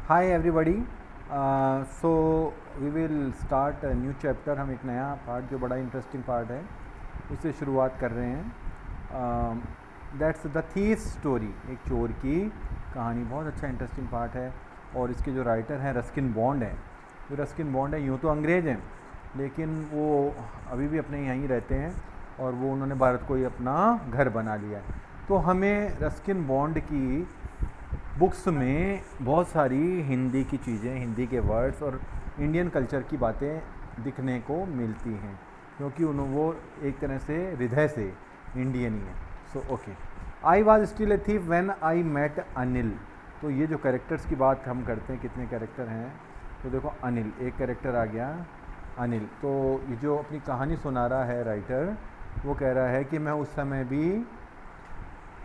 Hi everybody. So we will start new chapter. हम एक नया पार्ट जो बड़ा इंटरेस्टिंग पार्ट है उससे शुरुआत कर रहे हैं। That's the thief story. एक चोर की कहानी, बहुत अच्छा इंटरेस्टिंग पार्ट है। और इसके जो राइटर हैं रस्किन बॉन्ड हैं। जो रस्किन बॉन्ड है यूँ तो अंग्रेज़ हैं, लेकिन वो अभी भी अपने यहीं रहते हैं और वो उन्होंने भारत को ही अपना घर बना लिया है। तो हमें रस्किन बॉन्ड की बुक्स में बहुत सारी हिंदी की चीज़ें, हिंदी के वर्ड्स और इंडियन कल्चर की बातें दिखने को मिलती हैं, क्योंकि वो एक तरह से हृदय से इंडियन ही है। So okay, I was still a thief when I met Anil. तो ये जो कैरेक्टर्स की बात हम करते हैं, कितने कैरेक्टर हैं, तो देखो अनिल एक कैरेक्टर आ गया, अनिल। तो ये जो अपनी कहानी सुना रहा है राइटर, वो कह रहा है कि मैं उस समय भी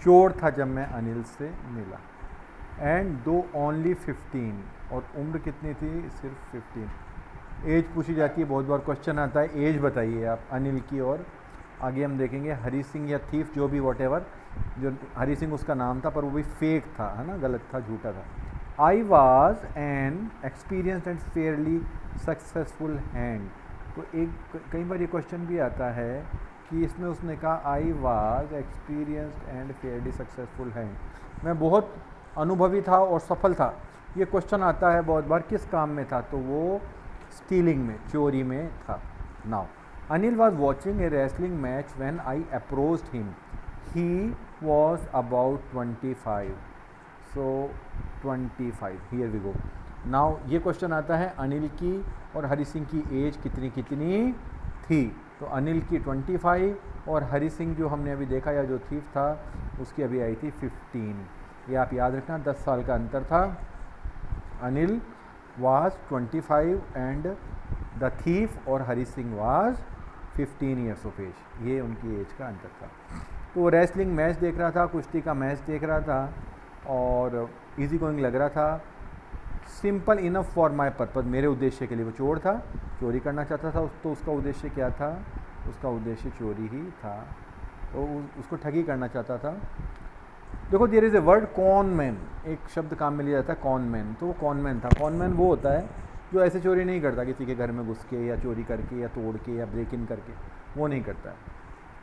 चोर था जब मैं अनिल से मिला। एंड दो ओनली 15, और उम्र कितनी थी, सिर्फ 15। एज पूछी जाती है, बहुत बार क्वेश्चन आता है एज बताइए आप अनिल की। और आगे हम देखेंगे हरी सिंह या थीफ, जो भी वॉट एवर, जो हरी सिंह उसका नाम था पर वो भी फेक था, है ना, गलत था, झूठा था। I was an experienced and Fairlie successful hand. तो एक कई बार ये क्वेश्चन भी आता है कि इसमें उसने कहा I was experienced and Fairlie successful hand, मैं बहुत अनुभवी था और सफल था। ये क्वेश्चन आता है बहुत बार, किस काम में था, तो वो स्टीलिंग में, चोरी में था। Now Anil was watching a wrestling match when I approached him. He was about 25। So 25, here we go. Now ये क्वेश्चन आता है अनिल की और हरी सिंह की एज कितनी कितनी थी। तो अनिल की 25 और हरी सिंह जो हमने अभी देखा या जो थीफ था उसकी अभी आई थी 15। ये आप याद रखना, 10 साल का अंतर था। Anil was 25 and the thief और Hari Singh was 15 years of age. ये उनकी एज का अंतर था। तो वो रेसलिंग मैच देख रहा था, कुश्ती का मैच देख रहा था और इजी गोइंग लग रहा था। Simple enough for my purpose, मेरे उद्देश्य के लिए। वो चोर था, चोरी करना चाहता था, तो उसका उद्देश्य क्या था, उसका उद्देश्य चोरी ही था। तो उसको ठगी करना चाहता था। देखो there is a word con man, एक शब्द काम में लिया जाता है कॉन मैन। तो वो कॉन मैन था। कॉन मैन वो होता है जो ऐसे चोरी नहीं करता किसी के घर में घुस के या चोरी करके या तोड़ के या ब्रेक इन करके, वो नहीं करता है।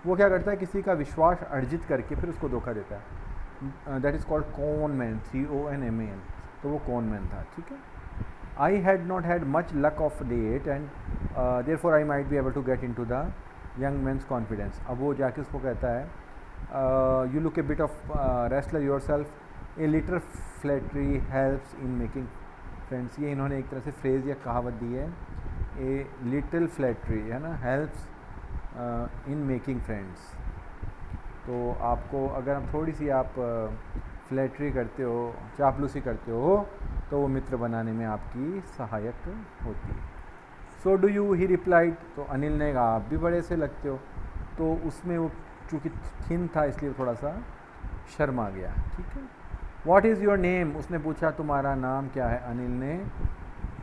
वो क्या करता है, किसी का विश्वास अर्जित करके फिर उसको धोखा देता है। That is called con man, CONMAN। तो वो कॉन मैन था, ठीक है। I had not had much luck of late and therefore I might be able to get into the young man's confidence. अब वो जाके उसको कहता है you look a bit of wrestler yourself, a little flattery helps in making friends। ये इन्होंने एक तरह से फ्रेज़ या कहावत दी है, ए लिटिल फ्लैटरी, है ना, हेल्प्स इन मेकिंग फ्रेंड्स। तो आपको अगर आप थोड़ी सी आप फ्लैटरी करते हो, चापलूसी करते हो, तो वो मित्र बनाने में आपकी सहायक होती है। So do you, he replied. तो अनिल ने कहा आप भी बड़े से लगते हो। तो उसमें वो चूँकि थिन था इसलिए थोड़ा सा शर्म आ गया, ठीक है। व्हाट इज़ योर नेम, उसने पूछा तुम्हारा नाम क्या है, अनिल ने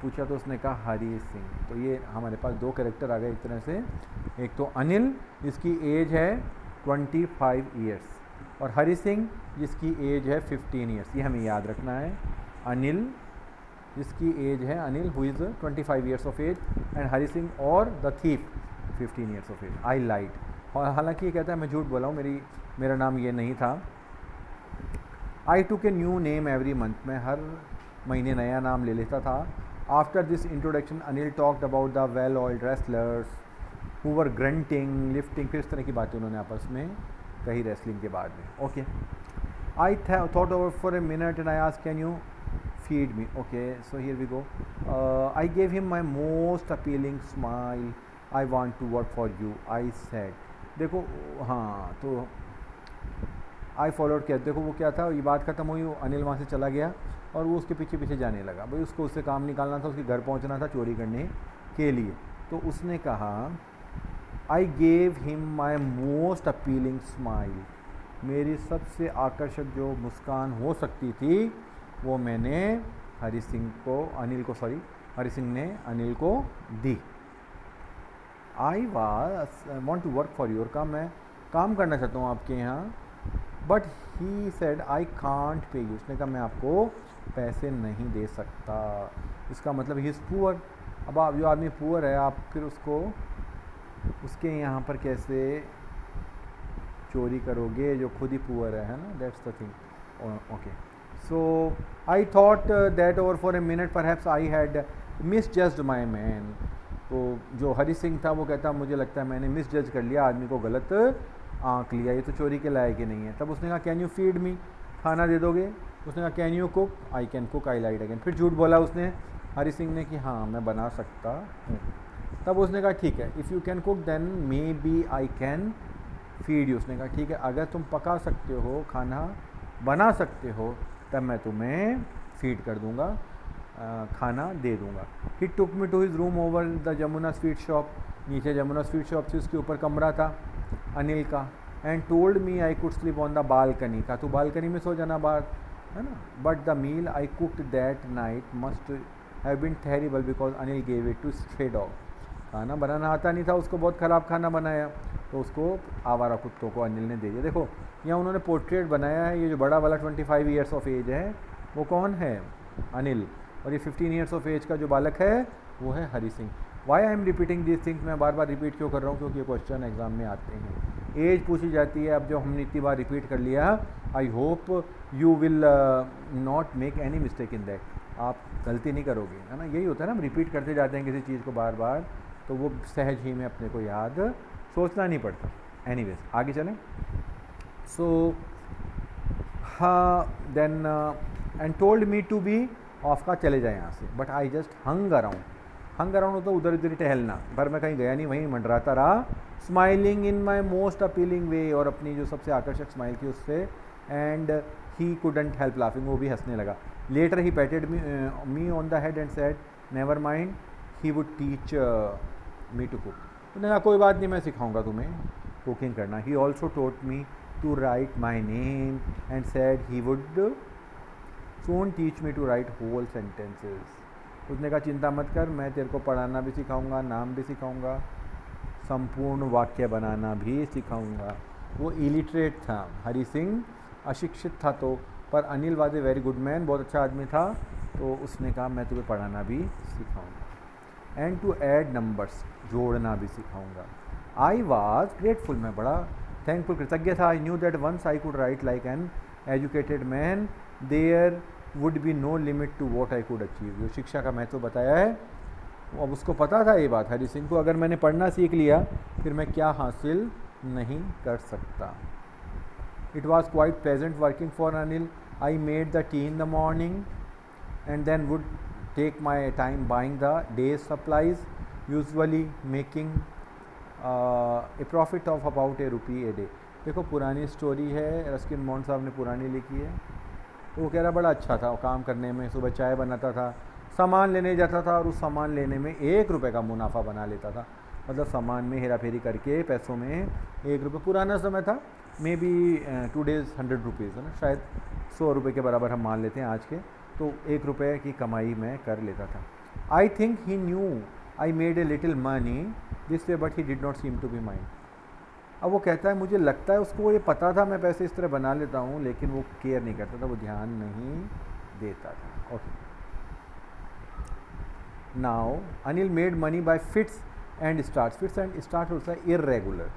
पूछा। तो उसने कहा हरी सिंह। तो ये हमारे पास दो कैरेक्टर आ गए एक तरह से, एक तो अनिल जिसकी एज है 25 ईयर्स और हरी सिंह जिसकी एज है 15 ईयर्स। ये हमें याद रखना है। अनिल जिसकी एज है, Anil who is 25 years of age and Hari Singh और the thief 15 years of age. I lied, और हालांकि ये कहता है मैं झूठ बोला हूँ, मेरा नाम ये नहीं था। I took a new name every month, मैं हर महीने नया नाम ले लेता था। After this introduction Anil talked about the well old wrestlers who were grunting lifting, फिर इस तरह की बातें उन्होंने आपस में कही रेसलिंग के बाद में। Okay, I thought over for a minute and I asked can you feed me. Okay, so here we go. I gave him my most appealing smile, I want to work for you, I said. देखो हाँ, तो I followed किया। देखो वो क्या था, ये बात ख़त्म हुई, वो अनिल वहाँ से चला गया और वो उसके पीछे पीछे जाने लगा। भाई उसको उससे काम निकालना था, उसके घर पहुँचना था चोरी करने के लिए। तो उसने कहा आई gave him my most appealing smile, मेरी सबसे आकर्षक जो मुस्कान हो सकती थी वो मैंने हरी सिंह को दी। I want to work for your, काम मैं काम करना चाहता हूँ आपके यहाँ। But he said I can't pay you, उसने कहा मैं आपको पैसे नहीं दे सकता। इसका मतलब ही इज़ पुअर। अब आप जो आदमी पुअर है आप फिर उसको उसके यहाँ पर कैसे चोरी करोगे जो खुद ही पुअर है ना, that's the thing. Okay, so I thought that over for a minute perhaps I had misjudged my man. तो जो हरी सिंह था वो कहता मुझे लगता है मैंने मिसजज कर लिया, आदमी को गलत आंक लिया, ये तो चोरी के लायक ही नहीं है। तब उसने कहा कैन यू फीड मी, खाना दे दोगे? उसने कहा can you cook, I can cook, I lied again. फिर झूठ बोला उसने हरी सिंह ने कि हाँ मैं बना सकता हूँ। तब उसने कहा ठीक है, if you can cook then maybe I can feed you. उसने कहा ठीक है, अगर तुम पका सकते हो, खाना बना सकते हो, तब मैं तुम्हें फीड कर दूंगा, खाना दे दूंगा। He took me to his room over the Jamuna sweet shop, नीचे जमुना स्वीट शॉप थी, उसके ऊपर कमरा था अनिल का। And told me I could sleep on the balcony, का तू बालकनी में सो जाना बाहर, है ना। But the meal I cooked that night must have been terrible because Anil gave it to stray dog. खाना बनाना आता नहीं था उसको, बहुत ख़राब खाना बनाया, तो उसको आवारा कुत्तों को अनिल ने दे दिया। देखो यहाँ उन्होंने पोर्ट्रेट बनाया है, ये जो बड़ा वाला 25 ईयर्स ऑफ एज है वो कौन है? अनिल। और ये 15 ईयर्स ऑफ एज का जो बालक है वो है Hari Singh. Why I am repeating this things, मैं बार बार रिपीट क्यों कर रहा हूँ? क्योंकि ये क्वेश्चन एग्जाम में आते हैं, एज पूछी जाती है। अब जो हमने इतनी बार रिपीट कर लिया, I hope you will not make any mistake in that, आप गलती नहीं करोगे, है ना। यही होता है ना, हम रिपीट करते जाते हैं किसी चीज़ को बार बार, तो वो सहज ही में अपने को याद, सोचना नहीं पड़ता। एनीवेज आगे चलें। सो हाँ then and told me to be off, का चले जाए यहाँ से, but I just hung around तो उधर उधर ही टहलना, पर मैं कहीं गया नहीं, वहीं मंडराता रहा। Smiling in my most appealing way, और अपनी जो सबसे आकर्षक स्माइल थी उससे। And he couldn't help laughing, वो भी हंसने लगा। Later he patted me on the head and said never mind he would teach me to cook. उन्होंने कहा कोई बात नहीं, मैं सिखाऊंगा तुम्हें कुकिंग करना। He also taught me to write my name and said he would soon teach me to write whole sentences. उसने कहा चिंता मत कर, मैं तेरे को पढ़ाना भी सिखाऊंगा, नाम भी सिखाऊंगा, संपूर्ण वाक्य बनाना भी सिखाऊंगा। वो इलिटरेट था, हरी सिंह अशिक्षित था, तो पर Anil was a very good man, बहुत अच्छा आदमी था, तो उसने कहा मैं तुम्हें पढ़ाना भी सिखाऊंगा। एंड टू ऐड नंबर्स, जोड़ना भी सिखाऊंगा। आई वॉज ग्रेटफुल, मैं बड़ा थैंकफुल, कृतज्ञ था। I knew that once I could write like an educated man there would be no limit to what I could achieve. जो शिक्षा का महत्व बताया है, अब उसको पता था ये बात हरी सिंह को, अगर मैंने पढ़ना सीख लिया फिर मैं क्या हासिल नहीं कर सकता। It was quite pleasant working for Anil. I made the tea in the morning and then would take my time buying the day's supplies, usually making a profit of about ₹1 a day. देखो पुरानी story है, Ruskin bond साहब ने पुरानी लिखी है। तो वो कह रहा बड़ा अच्छा था काम करने में, सुबह चाय बनाता था, सामान लेने जाता था और उस सामान लेने में ₹1 का मुनाफा बना लेता था। मतलब सामान में हेरा फेरी करके पैसों में ₹1, पुराना समय था, मे बी टुडेज़ ₹100 है ना, शायद ₹100 के बराबर हम मान लेते हैं आज के, तो ₹1 की कमाई में कर लेता था। I think he knew I made a little money this way but he did not seem to be mind. अब वो कहता है मुझे लगता है उसको ये पता था मैं पैसे इस तरह बना लेता हूँ, लेकिन वो केयर नहीं करता था, वो ध्यान नहीं देता था। Okay, now Anil made money by fits and start. Fits and start होता है इरेगुलर,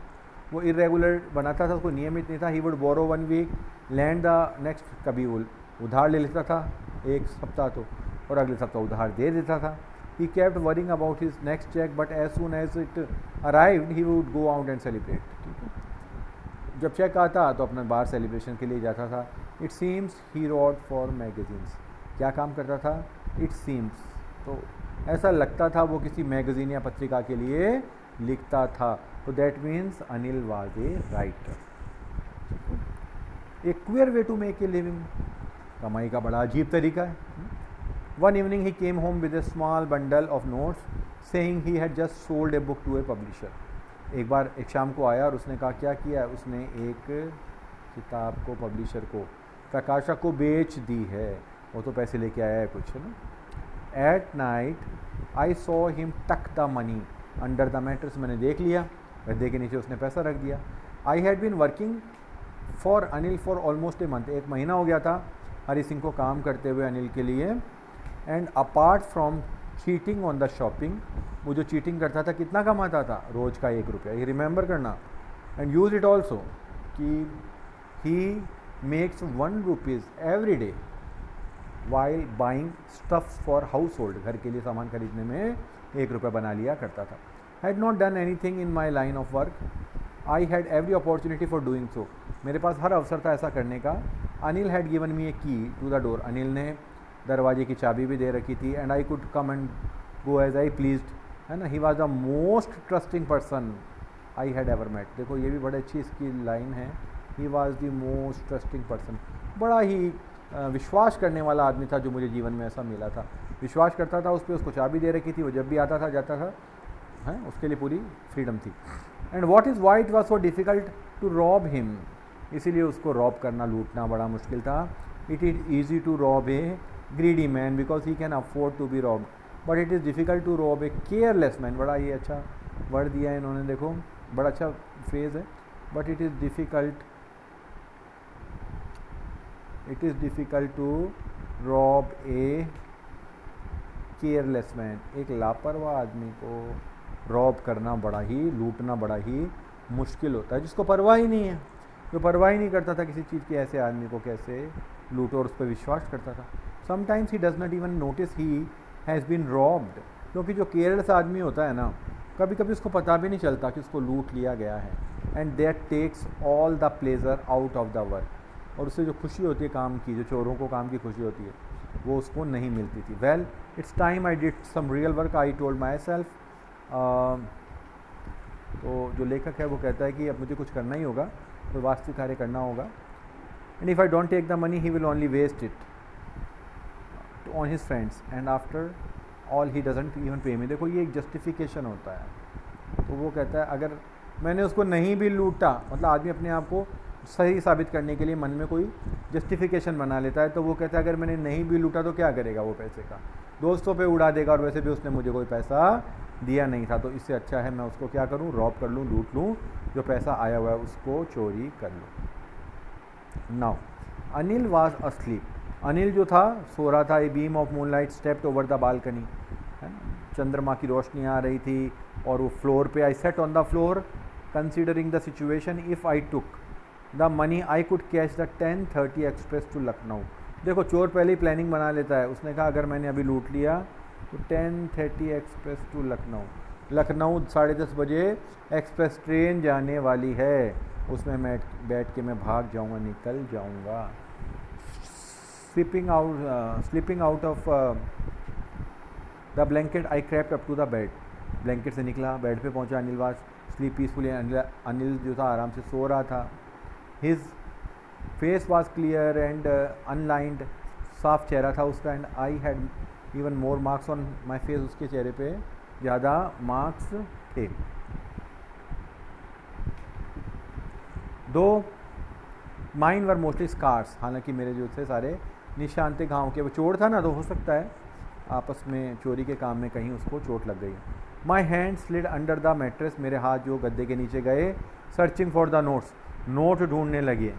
वो इरेगुलर बनाता था, उसको नियमित नहीं था। He would borrow 1 week lend the next, कभी वो उधार ले लेता था एक सप्ताह तो, और अगले सप्ताह उधार दे देता था। He kept worrying about his next check, but as soon as it arrived, he would go out and celebrate. ठीक है, जब चेक आता तो अपना बाहर सेलिब्रेशन के लिए जाता था। It seems he wrote for magazines. क्या काम करता था? It seems, तो ऐसा लगता था वो किसी मैगजीन या पत्रिका के लिए लिखता था, तो that means Anil was a writer. A queer way to make a living, कमाई का बड़ा अजीब तरीका है। One evening he came home with a small bundle of notes saying he had just sold a book to a publisher. एक बार एक शाम को आया और उसने कहा क्या किया, उसने एक किताब को पब्लिशर को, प्रकाशक को बेच दी है, वो तो पैसे लेके आया है कुछ, है ना। At night I saw him tuck the money under the mattress, मैंने देख लिया, गद्दे के नीचे उसने पैसा रख दिया। I had been working for Anil for almost a month, 1 महीना हो गया था हरी सिंह को काम करते हुए अनिल के लिए। And apart from cheating on the shopping, वो जो चीटिंग करता था कितना कमाता था, रोज़ का 1 रुपया, ये रिमेंबर करना। एंड यूज़ इट ऑल्सो कि he makes 1 rupees every day while buying stuffs for house hold, घर के लिए सामान खरीदने में 1 रुपया बना लिया करता था। Had not done any thing in my line of work, I had every opportunity for doing so, मेरे पास हर अवसर था ऐसा करने का। अनिल हैड गिवन मी ए की टू द डोर, अनिल ने दरवाजे की चाबी भी दे रखी थी। And I could come and go as I pleased, है ना। He was the most trusting person I had ever met, देखो ये भी बड़ी अच्छी इसकी लाइन है, he was the most trusting person, बड़ा ही विश्वास करने वाला आदमी था जो मुझे जीवन में ऐसा मिला था। विश्वास करता था उस पर, उसको चाबी दे रखी थी, वो जब भी आता था जाता था, हैं, उसके लिए पूरी फ्रीडम थी। And what is why it was so difficult to rob him, इसीलिए उसको रॉब करना, लूटना बड़ा मुश्किल था। It is easy to rob a greedy man because he can afford to be robbed, but it is difficult to rob a careless man, बड़ा ही अच्छा वर्ड दिया है इन्होंने, देखो बड़ा अच्छा फ्रेज़ है। But it is difficult to rob a careless man, एक लापरवाह आदमी को रॉब करना बड़ा ही, लूटना बड़ा ही मुश्किल होता है। जिसको परवाह ही नहीं है, जो परवाह ही नहीं करता था किसी चीज़ की, ऐसे आदमी को कैसे लूटो, और उस पर विश्वास करता था। Sometimes he does not even notice he has been robbed, क्योंकि जो केयरलेस आदमी होता है ना, कभी कभी उसको पता भी नहीं चलता कि उसको लूट लिया गया है। And that takes all the pleasure out of the work, और उससे जो खुशी होती है काम की, जो चोरों को काम की खुशी होती है, वो उसको नहीं मिलती थी। Well it's time I did some real work, I told myself. तो जो लेखक है वो कहता है कि अब मुझे कुछ करना ही होगा, तो वास्तविक कार्य करना होगा। And if I don't take the money he will only waste it on his friends and after all he doesn't even pay me, देखो ये एक जस्टिफिकेशन होता है। तो वो कहता है अगर मैंने उसको नहीं भी लूटा, मतलब आदमी अपने आप को सही साबित करने के लिए मन में कोई जस्टिफिकेशन बना लेता है, तो वो कहता है अगर मैंने नहीं भी लूटा तो क्या करेगा वो पैसे का, दोस्तों पे उड़ा देगा, और वैसे भी उसने मुझे कोई पैसा दिया नहीं था, तो इससे अच्छा है मैं उसको क्या करूं, रॉब कर लूं, लूट लूं, जो पैसा आया हुआ है उसको चोरी कर लूं। Now Anil was asleep, Anil जो था सो रहा था। A beam of moonlight stepped over the balcony, है ना, चंद्रमा की रोशनी आ रही थी और वो फ्लोर पे, I set on the floor considering the situation, if I took the money I could catch the 10:30 express to Lucknow, देखो चोर पहले ही प्लानिंग बना लेता है। उसने कहा अगर मैंने अभी लूट लिया तो 10:30 एक्सप्रेस टू लखनऊ, लखनऊ 10:30 बजे एक्सप्रेस ट्रेन जाने वाली है, उसमें मैं बैठ के मैं भाग जाऊंगा, निकल जाऊंगा। Slipping out of the blanket I crept up to the bed, blanket से निकला, बेड पे पहुंचा। Anil was sleep peacefully, Anil जो था आराम से सो रहा था। His face was clear and unlined, साफ चेहरा था उसका। And I had even more marks on my face, उसके चेहरे पे ज़्यादा मार्क्स थे। दो माइन वर मोस्टली स्कार्स, हालांकि मेरे जो थे सारे निशान थे घाव के, वो चोर था ना, तो हो सकता है आपस में चोरी के काम में कहीं उसको चोट लग गई। My hand slid under the mattress, मेरे हाथ जो गद्दे के नीचे गए। Searching for the notes, note ढूंढने लगे।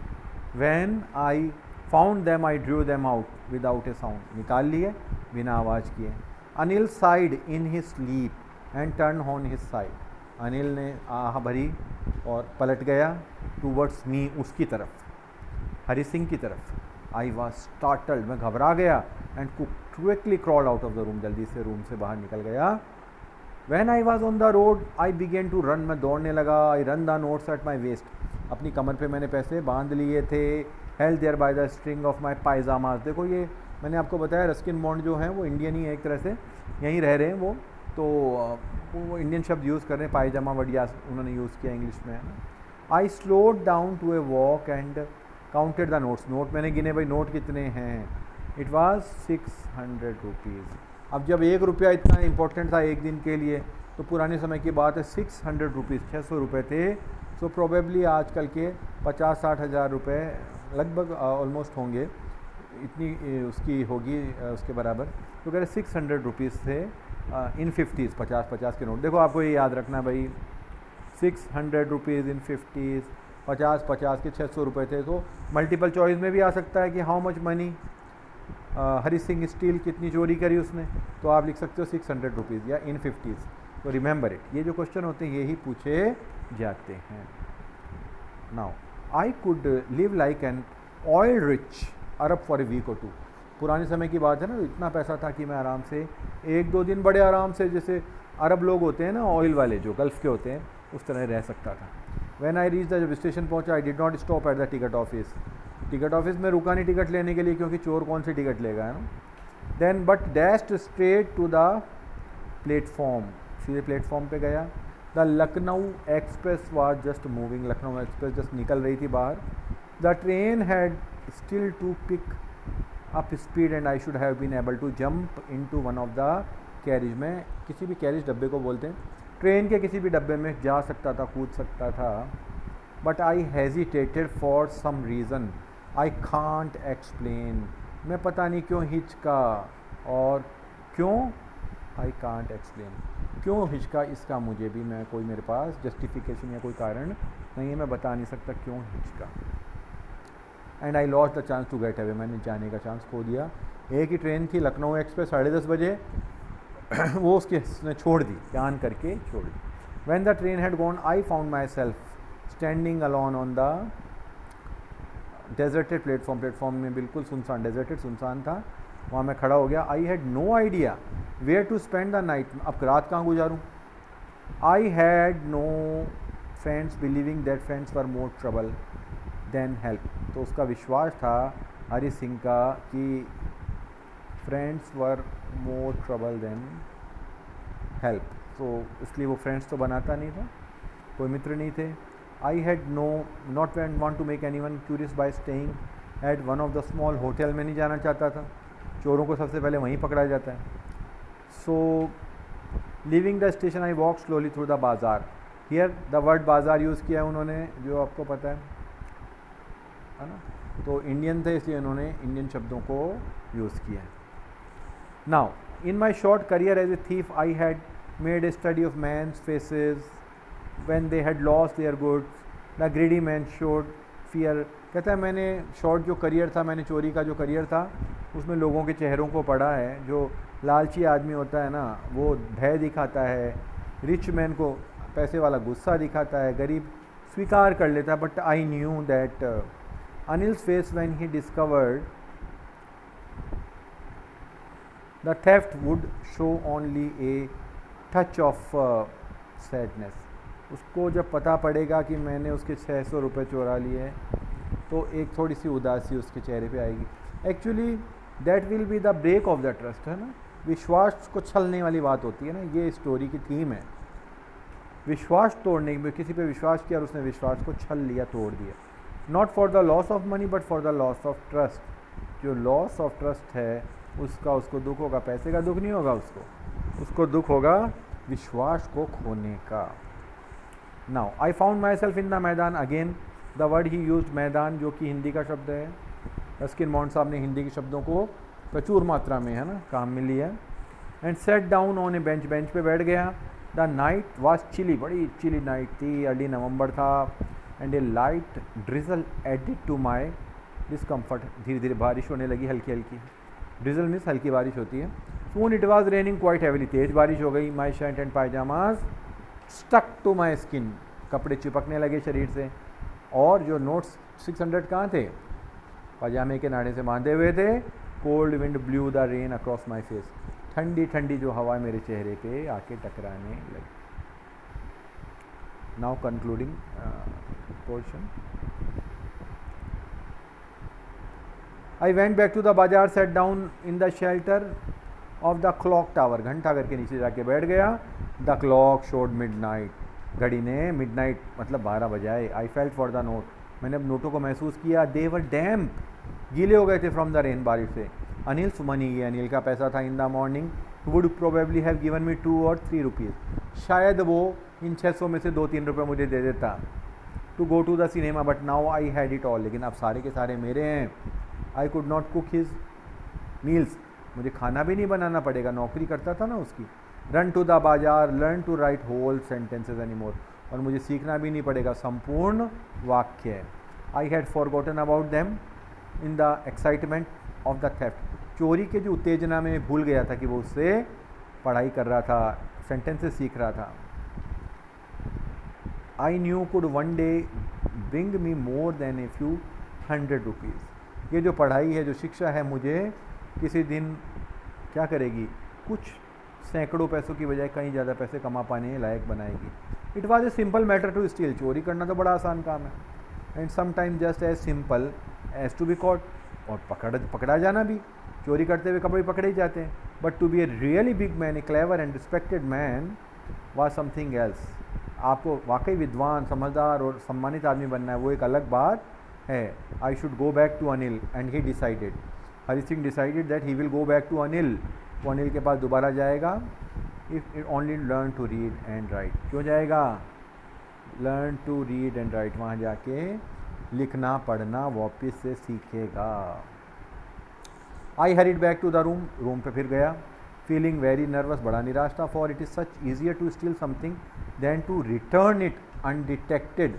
When I found them I drew them out without A sound, निकाल लिए बिना आवाज़ किए। Anil side in his sleep and turn on his side, Anil ने आह भरी और पलट गया टूवर्ड्स मी, उसकी तरफ, हरी सिंह की तरफ। आई वॉज स्टार्टल्ड, मैं घबरा गया। And quickly crawl out of the room, जल्दी से रूम से बाहर निकल गया। When I was on the road I began to run, मैं दौड़ने लगा। I run the notes at my waist, अपनी कमर पे मैंने पैसे बांध लिए थे। Held there by the string of my pyjamas, देखो ये मैंने आपको बताया रस्किन बॉन्ड जो हैं वो इंडियन ही है, एक तरह से यहीं रह रहे हैं वो, तो वो इंडियन शब्द यूज़ कर रहे हैं, पायजामा बढ़िया उन्होंने यूज़ किया इंग्लिश में, है ना। I slowed down to a walk and counted the notes, note मैंने गिने, भाई नोट कितने हैं। It was 600 rupees. अब जब 1 रुपया इतना इंपॉर्टेंट था एक दिन के लिए, तो पुराने समय की बात है, 600 रुपीज़ 600 रुपये थे। सो प्रोबेबली आजकल के 50-60 हज़ार रुपये लगभग ऑलमोस्ट होंगे, इतनी उसकी होगी उसके बराबर। तो कह रहे 600 रुपीज़ थे इन 50s, 50-50 के नोट। देखो आपको ये याद रखना भाई, 600 रुपीज़ इन 50s, 50 के 600 रुपये थे। तो मल्टीपल चॉइस में भी आ सकता है कि how much money Hari Singh steel कितनी चोरी करी उसने, तो आप लिख सकते हो 600 रुपीज़ या इन 50s। तो रिमेंबर इट, ये जो क्वेश्चन होते हैं यही पूछे जाते हैं। Now I could live like an oil rich Arab for a week और टू। पुराने समय की बात है ना, इतना पैसा था कि मैं आराम से 1-2 दिन बड़े आराम से, जैसे अरब लोग होते हैं ना ऑयल वाले जो गल्फ़ के होते हैं, उस तरह रह सकता था। व्हेन आई रीच द, जब स्टेशन पहुंचा, I did not stop at the ticket office. Ticket office में रुका नहीं टिकट लेने के लिए, क्योंकि चोर कौन सी टिकट लेगा, है ना। Then but dashed straight to the platform, सीधे प्लेटफॉर्म पे गया। The Lucknow express was just moving, Lucknow express just निकल रही थी बाहर। The train had still to pick up speed and I should have been able to jump into one of the carriage में, किसी भी कैरिज डब्बे को बोलते हैं, ट्रेन के किसी भी डब्बे में जा सकता था, कूद सकता था। But I hesitated for some reason I can't explain, मैं पता नहीं क्यों हिचका, और क्यों आई कांट एक्सप्लेन, क्यों हिचका इसका मुझे भी, मैं कोई मेरे पास जस्टिफिकेशन या कोई कारण नहीं है, मैं बता नहीं सकता क्यों हिचका। And I lost the chance to get away, मैंने जाने का चांस खो दिया। एक ही ट्रेन थी लखनऊ एक्सप्रेस 10:30 बजे वो उसने छोड़ दी, जान करके छोड़ दी। When the train had gone I found myself standing alone on the deserted platform, platform में बिल्कुल सुनसान, डेजर्टेड सुनसान था, वहाँ मैं खड़ा हो गया। I had no idea where to spend the night, अब रात कहाँ गुजारूँ। I had no friends believing that friends were more trouble than help, तो उसका विश्वास था हरी सिंह का कि friends were more trouble than help, तो इसलिए वो फ्रेंड्स तो बनाता नहीं था, कोई मित्र नहीं थे। I had not want to make anyone curious by staying at one of the small hotel, में नहीं जाना चाहता था, चोरों को सबसे पहले वहीं पकड़ा जाता है। So leaving the station I walk slowly through the bazaar, here the word bazaar use किया है उन्होंने, जो आपको पता है ना, तो इंडियन थे इसलिए उन्होंने इंडियन शब्दों को यूज़ किया है। Now, in my short career as a thief, I had made a study of men's faces when they had lost their goods. The greedy man showed fear. कहता है मैंने शॉर्ट जो करियर था, मैंने चोरी का जो करियर था, उसमें लोगों के चेहरों को पढ़ा है। जो लालची आदमी होता है ना, वो भय दिखाता है, रिच मैन को पैसे वाला गुस्सा दिखाता है, गरीब स्वीकार कर लेता है। But I knew that Anil's face when he discovered the theft would show only a touch of sadness. उसको जब पता पड़ेगा कि मैंने उसके 600 रुपये चुरा लिए, तो एक थोड़ी सी उदासी उसके चेहरे पे आएगी। Actually that will be the break of the trust, है ना, विश्वास को छलने वाली बात होती है ना, ये स्टोरी की थीम है। विश्वास तोड़ने में, किसी पे विश्वास किया और उसने विश्वास को छल लिया, तोड़ दिया। Not for the loss of money but for the loss of trust. जो लॉस ऑफ ट्रस्ट है उसको दुख होगा, पैसे का दुख नहीं होगा, उसको दुख होगा विश्वास को खोने का। Now I found myself in the maidan, again the word he used maidan, जो कि हिंदी का शब्द है। रस्किन बॉन्ड साहब ने हिंदी के शब्दों को प्रचुर मात्रा में, है ना, काम में लिया। And set down on a bench, bench पे बैठ गया। द नाइट वॉज चिली, बड़ी चिली नाइट थी, अर्ली नवंबर था। And a light drizzle added to my discomfort, धीरे धीरे बारिश होने लगी, हल्की हल्की। ड्रिजल मीन्स हल्की बारिश होती है। Soon it was raining quite heavily, तेज बारिश हो गई। My shirt and pyjamas stuck to my skin, कपड़े चिपकने लगे शरीर से। और जो नोट्स 600 कहाँ थे, पजामे के नाड़े से बांधे हुए थे। Cold wind blue the rain across my face, ठंडी ठंडी जो हवा मेरे चेहरे पे आके टकराने लगी। Now concluding portion. I went back to the बाजार, sat down in the shelter of the clock tower, घंटा घर के नीचे जाके बैठ गया। The clock showed midnight, घड़ी ने midnight मतलब 12 बजाए। I felt for the note, मैंने अब नोटों को महसूस किया। They were damp, गीले हो गए थे from the rain, बारिश से। Anil's money, ये अनिल का पैसा था। In the morning would probably have given me 2 or 3 rupees, शायद वो इन 600 में से 2-3 रुपये मुझे दे देता। To go to the cinema, but now I had it all, लेकिन अब सारे के सारे मेरे हैं। I could not cook his meals, मुझे खाना भी नहीं बनाना पड़ेगा, नौकरी करता था ना उसकी। रन टू द बाजार, learn to write whole sentences any more, और मुझे सीखना भी नहीं पड़ेगा, संपूर्ण वाक्य है। I had forgotten about them in the excitement of the theft. चोरी के जो उत्तेजना में भूल गया था कि वो उससे पढ़ाई कर रहा था, सेंटेंसेस सीख रहा था। I new could one day bring me more than a few 100 rupees. ये जो पढ़ाई है, जो शिक्षा है, मुझे किसी दिन क्या करेगी, कुछ सैकड़ों पैसों की बजाय कहीं ज़्यादा पैसे कमा पाने लायक बनाएगी। It was a simple matter to steal. चोरी करना तो बड़ा आसान काम है, and sometime just as simple as to be caught, और पकड़ा जाना भी। चोरी करते हुए कभी पकड़े ही जाते हैं। But to be a really big man, a clever and respected man was something else. आपको वाकई विद्वान, समझदार और सम्मानित आदमी बनना है, वो एक अलग बात है। I should go back to Anil and he decided. Hari Singh decided that he will go back to Anil. वो अनिल के पास दोबारा जाएगा। If it only learn to read and write. क्यों जाएगा? Learn to read and write. वहाँ जाके लिखना पढ़ना वापस से सीखेगा। I hurried back to the room. Room पे फिर गया। फीलिंग वेरी नर्वस, बड़ा निराश था। For it is such easier to steal something than to return it undetected.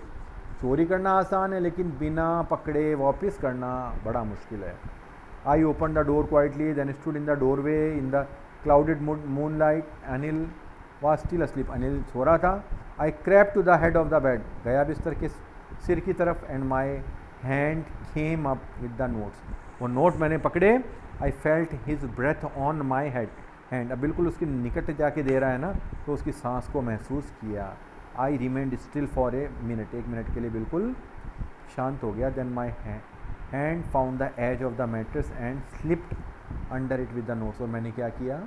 चोरी करना आसान है, लेकिन बिना पकड़े वापस करना बड़ा मुश्किल है। I open the door quietly then stood in the doorway in the clouded moonlight. Anil was still asleep. Anil सो रहा था। I crept to the head of the bed. गया बिस्तर के सिर की तरफ। And my hand came up with the notes. वो नोट मैंने पकड़े। I felt his breath on my head hand. अब बिल्कुल उसके निकट जाके दे रहा है ना, तो उसकी सांस को महसूस किया। I remained still for a minute. 1 minute के लिए बिल्कुल शांत हो गया। Then my hand found the edge of the mattress and slipped under it with the notes. और मैंने क्या किया,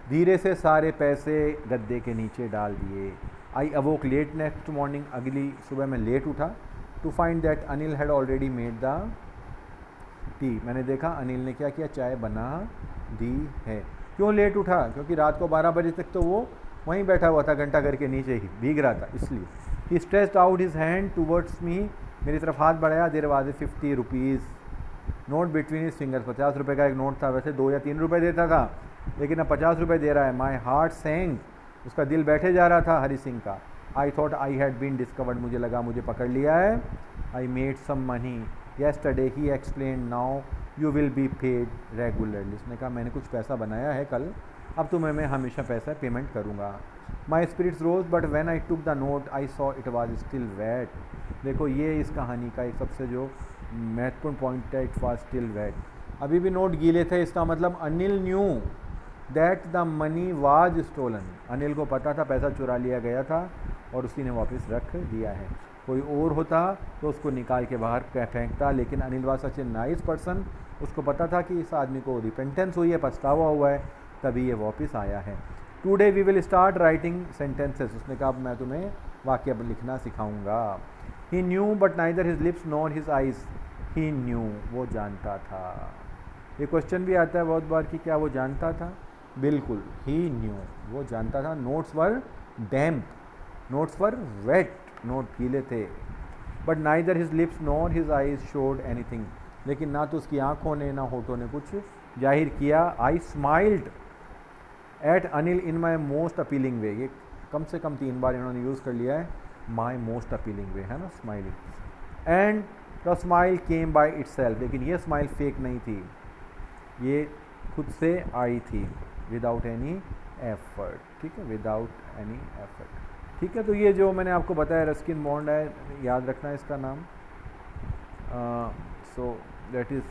धीरे से सारे पैसे गद्दे के नीचे डाल दिए। I awoke late next morning. अगली सुबह मैं लेट उठा। To find that Anil had already made the tea. मैंने देखा अनिल ने क्या किया, चाय बना दी है। क्यों लेट उठा? क्योंकि रात को 12 बजे तक तो वो वहीं बैठा हुआ था, घंटा घर के नीचे ही भीग रहा था, इसलिए। He stretched out his hand towards me. मेरी तरफ हाथ बढ़ाया। There was a 50 rupees note between his fingers. 50 रुपये का एक नोट था। वैसे 2 या 3 रुपये देता था, लेकिन अब 50 रुपये दे रहा है। My heart sank. उसका दिल बैठे जा रहा था हरी सिंह का। I thought I had been discovered. मुझे लगा मुझे पकड़ लिया है। I made some money yesterday he explain. Now you will be paid regularly. उसने कहा मैंने कुछ पैसा बनाया है कल, अब तुम्हें मैं हमेशा पैसा पेमेंट करूँगा। My spirits rose but when I took the note I saw it was still wet. देखो ये इस कहानी का एक सबसे जो महत्वपूर्ण पॉइंट है, इट वाज स्टिल वेट। अभी भी नोट गीले थे। इसका मतलब Anil knew that the money was stolen. Anil को पता था पैसा चुरा लिया गया था और उसी ने वापस रख दिया है। कोई और होता तो उसको निकाल के बाहर फेंकता, लेकिन Anil was such a nice person. उसको पता था कि इस आदमी को रिपेंटेंस हुई है, पछतावा हुआ है, तभी ये वापस आया है। Today we will start writing sentences. उसने कहा अब मैं तुम्हें वाक्य लिखना सिखाऊंगा। He knew but neither his lips nor his eyes. He knew, वो जानता था। ये क्वेश्चन भी आता है बहुत बार कि क्या वो जानता था? बिल्कुल, ही न्यू, वो जानता था। नोट्स वर डैम्प, नोट्स वर वेट, नोट गीले थे। But neither his lips nor his eyes showed anything. लेकिन ना तो उसकी आंखों ने ना होठों ने कुछ जाहिर किया। I smiled at Anil in my most appealing way. ये कम से कम 3 बार इन्होंने यूज़ कर लिया है, माई मोस्ट अपीलिंग वे, है ना, smiling. And the smile came by itself. लेकिन ये स्माइल फेक नहीं थी, ये खुद से आई थी, विदाउट एनी एफर्ट। ठीक है, विदाउट एनी एफर्ट। ठीक है, तो ये जो मैंने आपको बताया रस्किन बॉन्ड है, याद रखना है इसका नाम। So that is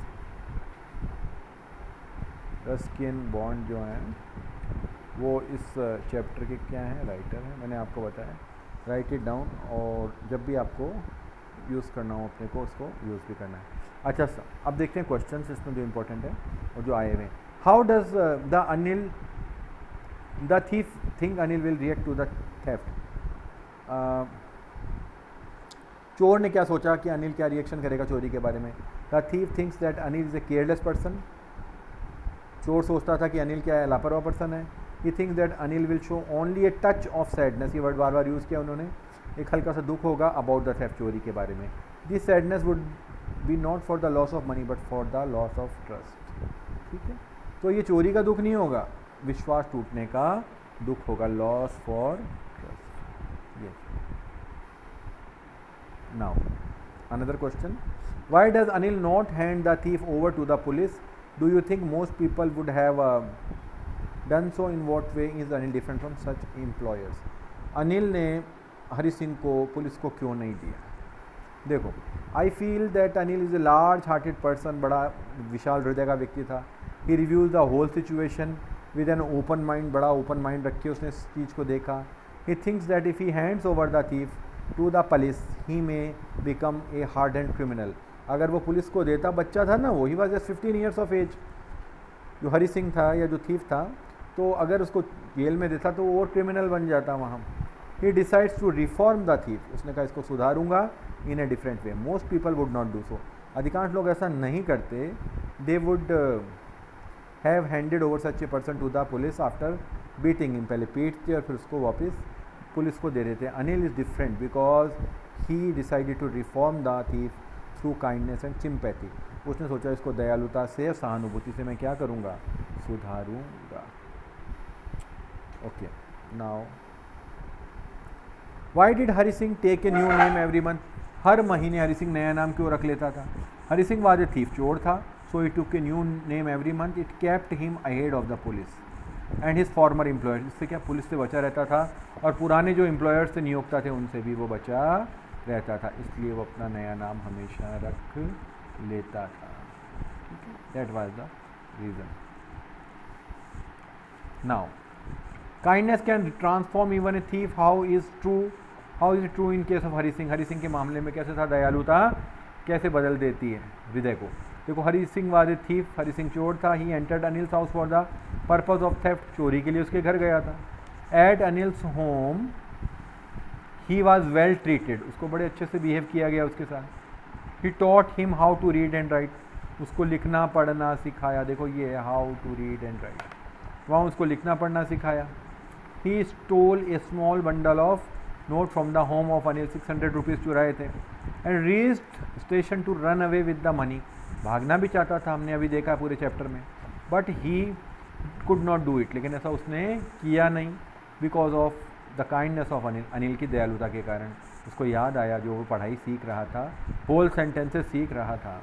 Ruskin bond जो हैं वो इस चैप्टर के क्या हैं, राइटर हैं, मैंने आपको बताया। राइट इट डाउन, और जब भी आपको यूज़ करना हो अपने को, उसको यूज़ भी करना है। अच्छा सर, अब देखते हैं क्वेश्चंस इसमें जो इम्पोर्टेंट है और जो आए हुए हैं। How does the thief think Anil will react to the theft. चोर ने क्या सोचा कि अनिल क्या रिएक्शन करेगा चोरी के बारे में। The thief thinks that Anil is a careless person. चोर सोचता था कि अनिल क्या है, लापरवाह पर्सन है। ही thinks that Anil will show only a touch of sadness. ये वर्ड बार बार यूज़ किया उन्होंने। एक हल्का सा दुख होगा अबाउट द थेफ्ट, चोरी के बारे में। This sadness would be not for the loss of money but for the loss of trust. ठीक है, तो ये चोरी का दुख नहीं होगा, विश्वास टूटने का दुख होगा, loss for trust. Yes. Now, another question. Why does Anil not hand the thief over to the police? Do you think most people would have done so? In what way is Anil different from such employers? Anil ने हरि सिंह को police को क्यों नहीं दिया? देखो, I feel that Anil is a large hearted person, बड़ा विशाल हृदय का व्यक्ति था. He reviews the whole situation with an open mind, बड़ा ओपन माइंड रख के उसने इस चीज़ को देखा. He thinks that if he hands over the thief to the police he may become a hardened criminal. अगर वो पुलिस को देता, बच्चा था ना वो, he was just 15 years of as, जो हरि सिंह था या जो थीफ था, तो अगर उसको जेल में देता तो वो और क्रिमिनल बन जाता वहाँ. He decides to reform the thief. उसने कहा इसको सुधारूंगा in a different way. Most people would not do so. अधिकांश लोग ऐसा नहीं करते. They would have handed over such a person to the police after beating him. पहले पीटते और फिर उसको वापस पुलिस को दे देते. Anil is different because he decided to reform the thief through kindness and sympathy. उसने सोचा इसको दयालुता से, सहानुभूति से मैं क्या करूँगा, सुधारूँगा. Okay, now why did Hari Singh take a new name every month? हर महीने हरि सिंह नया नाम क्यों रख लेता था? Hari Singh was a thief, चोर था. So he took a new name every month. It kept him ahead of the police and his former employers. इससे क्या, पुलिस से बचा रहता था और पुराने जो एम्प्लॉयर्स थे, नियोक्ता थे, उनसे भी वो बचा रहता था. इसलिए वो अपना नया नाम हमेशा रख लेता था. That was the reason. Now, kindness can transform even a thief. How is it true in case of Hari Singh? Hari Singh के मामले में कैसे था? दयालुता कैसे बदल देती है हृदय को. देखो, Hari Singh was a thief, Hari Singh चोर था. He entered Anil's house for the purpose of theft. चोरी के लिए उसके घर गया था. At Anil's home he was well treated. उसको बड़े अच्छे से बिहेव किया गया उसके साथ. He taught him how to read and write. उसको लिखना पढ़ना सिखाया. देखो ये है how to read and write. वहाँ उसको लिखना पढ़ना सिखाया. ही stole a small bundle of note from the home of Anil. 600 rupees चुराए थे. And reached station to run away with the money. भागना भी चाहता था, हमने अभी देखा पूरे चैप्टर में. But he could not do it. लेकिन ऐसा उसने किया नहीं. Because of the kindness of Anil. Anil की दयालुता के कारण उसको याद आया जो वो पढ़ाई सीख रहा था, होल सेंटेंसेस सीख रहा था.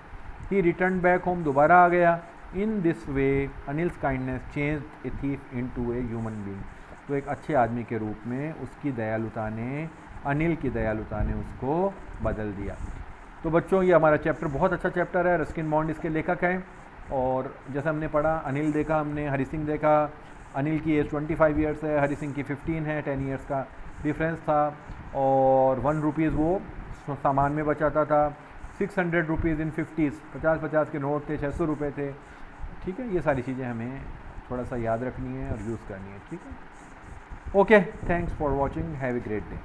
ही रिटर्न बैक होम. दोबारा आ गया. In this way Anil's kindness changed a thief into a human being. तो एक अच्छे आदमी के रूप में उसकी दयालुता ने, अनिल की दयालुता ने उसको बदल दिया. तो बच्चों, ये हमारा चैप्टर बहुत अच्छा चैप्टर है. रस्किन बॉन्ड इसके लेखक हैं. और जैसे हमने पढ़ा, अनिल देखा हमने, हरि सिंह देखा. अनिल की एज 25 ईयर्स है, हरि सिंह की 15 है. 10 ईयर्स का डिफरेंस था. और 1 रुपीज़ वो सामान में बचाता था. 600 रुपीज़ इन 50s, 50-50 के नोट थे, 600 रुपये थे. ठीक है, ये सारी चीज़ें हमें थोड़ा सा याद रखनी है और यूज़ करनी है. ठीक है, okay, thanks for watching. Have a great day.